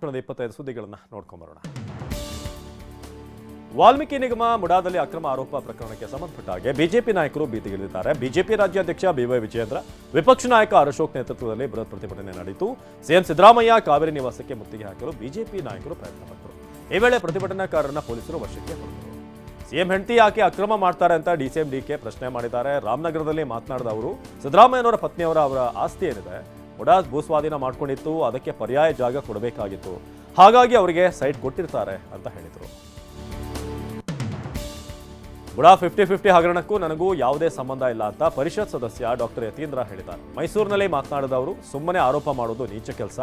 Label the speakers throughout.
Speaker 1: 25 ಸುದ್ದಿಗಳನ್ನು ನೋಡ್ಕೊಂಬರೋಣ. ವಾಲ್ಮೀಕಿ ನಿಗಮ ಮುಡಾದಲ್ಲಿ ಅಕ್ರಮ ಆರೋಪ ಪ್ರಕರಣಕ್ಕೆ ಸಂಬಂಧಪಟ್ಟ ಹಾಗೆ ಬಿಜೆಪಿ ನಾಯಕರು ಭೀತಿಗಿಳಿದಿದ್ದಾರೆ. ಬಿಜೆಪಿ ರಾಜ್ಯಾಧ್ಯಕ್ಷ ಬಿವೈ ವಿಜಯೇಂದ್ರ, ವಿಪಕ್ಷ ನಾಯಕ ಆರ್ ಅಶೋಕ್ ನೇತೃತ್ವದಲ್ಲಿ ಬೃಹತ್ ಪ್ರತಿಭಟನೆ ನಡೆಯಿತು. ಸಿಎಂ ಸಿದ್ದರಾಮಯ್ಯ ಕಾವೇರಿ ನಿವಾಸಕ್ಕೆ ಮುತ್ತಿಗೆ ಹಾಕಲು ಬಿಜೆಪಿ ನಾಯಕರು ಪ್ರಯತ್ನಪಟ್ಟರು. ಈ ವೇಳೆ ಪ್ರತಿಭಟನಾಕಾರರನ್ನ ಪೊಲೀಸರು ವಶಕ್ಕೆ ಪಡೆದರು. ಸಿಎಂ ಹೆಂಡತಿ ಯಾಕೆ ಅಕ್ರಮ ಮಾಡ್ತಾರೆ ಅಂತ ಡಿಸಿಎಂ ಡಿಕೆ ಪ್ರಶ್ನೆ ಮಾಡಿದ್ದಾರೆ. ರಾಮನಗರದಲ್ಲಿ ಮಾತನಾಡಿದ ಅವರು, ಸಿದ್ದರಾಮಯ್ಯನವರ ಪತ್ನಿಯವರ ಆಸ್ತಿ ಏನಿದೆ ಮುಡಾಸ್ ಭೂಸ್ವಾಧೀನ ಮಾಡ್ಕೊಂಡಿತ್ತು, ಅದಕ್ಕೆ ಪರ್ಯಾಯ ಜಾಗ ಕೊಡಬೇಕಾಗಿತ್ತು, ಹಾಗಾಗಿ ಅವರಿಗೆ ಸೈಟ್ ಕೊಟ್ಟಿರ್ತಾರೆ ಅಂತ ಹೇಳಿದರು. ಮುಡಾ 50-50 ಹಗರಣಕ್ಕೂ ನನಗೂ ಯಾವುದೇ ಸಂಬಂಧ ಇಲ್ಲ ಅಂತ ಪರಿಷತ್ ಸದಸ್ಯ ಡಾಕ್ಟರ್ ಯತೀಂದ್ರ ಹೇಳಿದ್ದಾರೆ. ಮೈಸೂರಿನಲ್ಲಿ ಮಾತನಾಡಿದ ಅವರು, ಸುಮ್ಮನೆ ಆರೋಪ ಮಾಡೋದು ನೀಚ ಕೆಲಸ,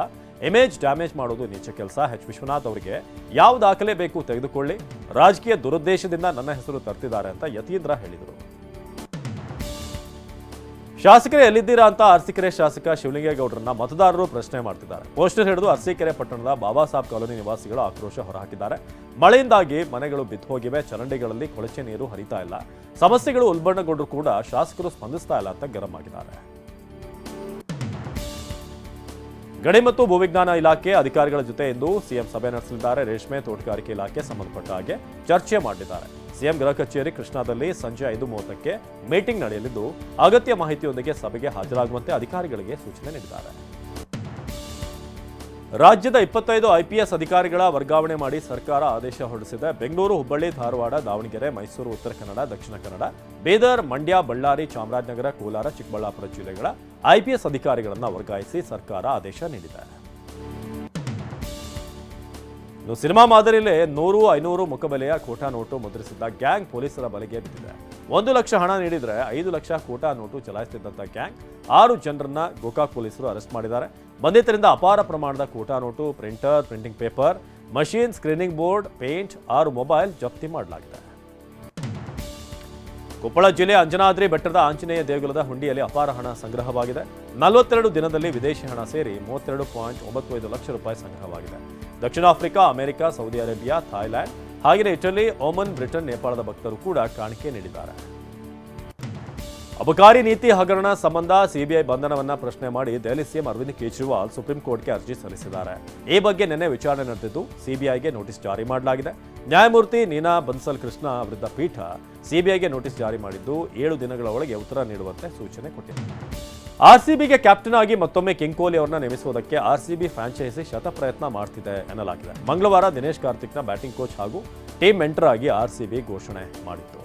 Speaker 1: ಇಮೇಜ್ ಡ್ಯಾಮೇಜ್ ಮಾಡೋದು ನೀಚ ಕೆಲಸ. ವಿಶ್ವನಾಥ್ ಅವರಿಗೆ ಯಾವ ದಾಖಲೆ ಬೇಕು ತೆಗೆದುಕೊಳ್ಳಿ, ರಾಜಕೀಯ ದುರುದ್ದೇಶದಿಂದ ನನ್ನ ಹೆಸರು ತರ್ತಿದ್ದಾರೆ ಅಂತ ಯತೀಂದ್ರ ಹೇಳಿದರು. ಶಾಸಕರೇ ಎಲ್ಲಿದ್ದೀರಾ ಅಂತ ಅರಸೀಕೆರೆ ಶಾಸಕ ಶಿವಲಿಂಗೇಗೌಡರನ್ನ ಮತದಾರರು ಪ್ರಶ್ನೆ ಮಾಡ್ತಿದ್ದಾರೆ. ಪೋಸ್ಟರ್ ಹಿಡಿದು ಅರಸೀಕೆರೆ ಪಟ್ಟಣದ ಬಾಬಾ ಸಾಹೇಬ್ ಕಾಲೋನಿ ನಿವಾಸಿಗಳು ಆಕ್ರೋಶ ಹೊರಹಾಕಿದ್ದಾರೆ. ಮಳೆಯಿಂದಾಗಿ ಮನೆಗಳು ಬಿದ್ದು ಹೋಗಿವೆ, ಚರಂಡಿಗಳಲ್ಲಿ ಕೊಳಚೆ ನೀರು ಹರಿತಾ ಇಲ್ಲ, ಸಮಸ್ಯೆಗಳು ಉಲ್ಬಣಗೊಂಡರೂ ಕೂಡ ಶಾಸಕರು ಸ್ಪಂದಿಸ್ತಾ ಇಲ್ಲ ಅಂತ ಗರಂ ಆಗಿದ್ದಾರೆ. ಗಣಿ ಮತ್ತು ಭೂವಿಜ್ಞಾನ ಇಲಾಖೆ ಅಧಿಕಾರಿಗಳ ಜೊತೆ ಇಂದು ಸಿಎಂ ಸಭೆ ನಡೆಸಲಿದ್ದಾರೆ. ರೇಷ್ಮೆ ತೋಟಗಾರಿಕೆ ಇಲಾಖೆ ಸಂಬಂಧಪಟ್ಟ ಹಾಗೆ ಚರ್ಚೆ ಮಾಡಲಿದ್ದಾರೆ. ಸಿಎಂ ಗೃಹ ಕಚೇರಿ ಕೃಷ್ಣಾದಲ್ಲಿ ಸಂಜೆ 5:30ಕ್ಕೆ ಮೀಟಿಂಗ್ ನಡೆಯಲಿದ್ದು, ಅಗತ್ಯ ಮಾಹಿತಿಯೊಂದಿಗೆ ಸಭೆಗೆ ಹಾಜರಾಗುವಂತೆ ಅಧಿಕಾರಿಗಳಿಗೆ ಸೂಚನೆ ನೀಡಿದ್ದಾರೆ. ರಾಜ್ಯದ 25 ಐಪಿಎಸ್ ಅಧಿಕಾರಿಗಳ ವರ್ಗಾವಣೆ ಮಾಡಿ ಸರ್ಕಾರ ಆದೇಶ ಹೊರಡಿಸಿದೆ. ಬೆಂಗಳೂರು, ಹುಬ್ಬಳ್ಳಿ, ಧಾರವಾಡ, ದಾವಣಗೆರೆ, ಮೈಸೂರು, ಉತ್ತರ ಕನ್ನಡ, ದಕ್ಷಿಣ ಕನ್ನಡ, ಬೀದರ್, ಮಂಡ್ಯ, ಬಳ್ಳಾರಿ, ಚಾಮರಾಜನಗರ, ಕೋಲಾರ, ಚಿಕ್ಕಬಳ್ಳಾಪುರ ಜಿಲ್ಲೆಗಳ ಐಪಿಎಸ್ ಅಧಿಕಾರಿಗಳನ್ನು ವರ್ಗಾಯಿಸಿ ಸರ್ಕಾರ ಆದೇಶ ನೀಡಿದೆ. ಸಿನಿಮಾ ಮಾದರಿಯಲ್ಲೇ 100-500 ಮುಖಬೆಲೆಯ ಖೋಟಾ ನೋಟು ಮುದ್ರಿಸಿದ್ದ ಗ್ಯಾಂಗ್ ಪೊಲೀಸರ ಬಲೆಗೆ ಬಿದ್ದಿದೆ. 1 ಲಕ್ಷ ಹಣ ನೀಡಿದ್ರೆ 5 ಲಕ್ಷ ಖೋಟಾ ನೋಟು ಚಲಾಯಿಸುತ್ತಿದ್ದಂಥ ಗ್ಯಾಂಗ್ 6 ಜನರನ್ನ ಗೋಕಾಕ್ ಪೊಲೀಸರು ಅರೆಸ್ಟ್ ಮಾಡಿದ್ದಾರೆ. ಬಂಧಿತರಿಂದ ಅಪಾರ ಪ್ರಮಾಣದ ಖೋಟಾ note, printer, printing paper, machine, screening board, paint, 6 mobile ಜಪ್ತಿ ಮಾಡಲಾಗಿದೆ. ಕೊಪ್ಪಳ ಜಿಲ್ಲೆ ಅಂಜನಾದ್ರಿ ಬೆಟ್ಟದ ಆಂಜನೇಯ ದೇಗುಲದ ಹುಂಡಿಯಲ್ಲಿ ಅಪಾರ ಹಣ ಸಂಗ್ರಹವಾಗಿದೆ. 42 ದಿನದಲ್ಲಿ ವಿದೇಶಿ ಹಣ ಸೇರಿ 32.95 ಲಕ್ಷ ರೂಪಾಯಿ ಸಂಗ್ರಹವಾಗಿದೆ. ದಕ್ಷಿಣ Africa, America, Saudi Arabia, Thailand, ಹಾಗೆಯೇ ಇಟಲಿ, ಓಮನ್, ಬ್ರಿಟನ್, ನೇಪಾಳದ ಭಕ್ತರು ಕೂಡ ಕಾಣಿಕೆ ನೀಡಿದ್ದಾರೆ. ಅಬಕಾರಿ ನೀತಿ ಹಗರಣ ಸಂಬಂಧ ಸಿಬಿಐ ಬಂಧನವನ್ನ ಪ್ರಶ್ನೆ ಮಾಡಿ ದೆಹಲಿ ಸಿಎಂ ಅರವಿಂದ್ ಕೇಜ್ರಿವಾಲ್ ಸುಪ್ರೀಂ ಕೋರ್ಟ್ಗೆ ಅರ್ಜಿ ಸಲ್ಲಿಸಿದ್ದಾರೆ. ಈ ಬಗ್ಗೆ ನಿನ್ನೆ ವಿಚಾರಣೆ ನಡೆದಿದ್ದು, ಸಿಬಿಐಗೆ ನೋಟಿಸ್ ಜಾರಿ ಮಾಡಲಾಗಿದೆ. ನ್ಯಾಯಮೂರ್ತಿ ನೀನಾ ಬನ್ಸಲ್ ಕೃಷ್ಣ ಅವರಿದ್ದ ಪೀಠ ಸಿಬಿಐಗೆ ನೋಟಿಸ್ ಜಾರಿ ಮಾಡಿದ್ದು 7 ದಿನಗಳ ಒಳಗೆ ಉತ್ತರ ನೀಡುವಂತೆ ಸೂಚನೆ ಕೊಟ್ಟಿದೆ. ಆರ್ಸಿಬಿಗೆ ಕ್ಯಾಪ್ಟನ್ ಆಗಿ ಮತ್ತೊಮ್ಮೆ ಕಿಂಗ್ ಕೊಹ್ಲಿ ಅವರನ್ನ ನೇಮಿಸುವುದಕ್ಕೆ ಆರ್ಸಿಬಿ ಫ್ರಾಂಚೈಸಿ ಶತಪ್ರಯತ್ನ ಮಾಡ್ತಿದೆ ಎನ್ನಲಾಗಿದೆ. ಮಂಗಳವಾರ ದಿನೇಶ್ ಕಾರ್ತಿಕ್ನ ಬ್ಯಾಟಿಂಗ್ ಕೋಚ್ ಹಾಗೂ ಟೀಮ್ ಮೆಂಟರ್ ಆಗಿ ಆರ್ಸಿಬಿ ಘೋಷಣೆ ಮಾಡಿತ್ತು.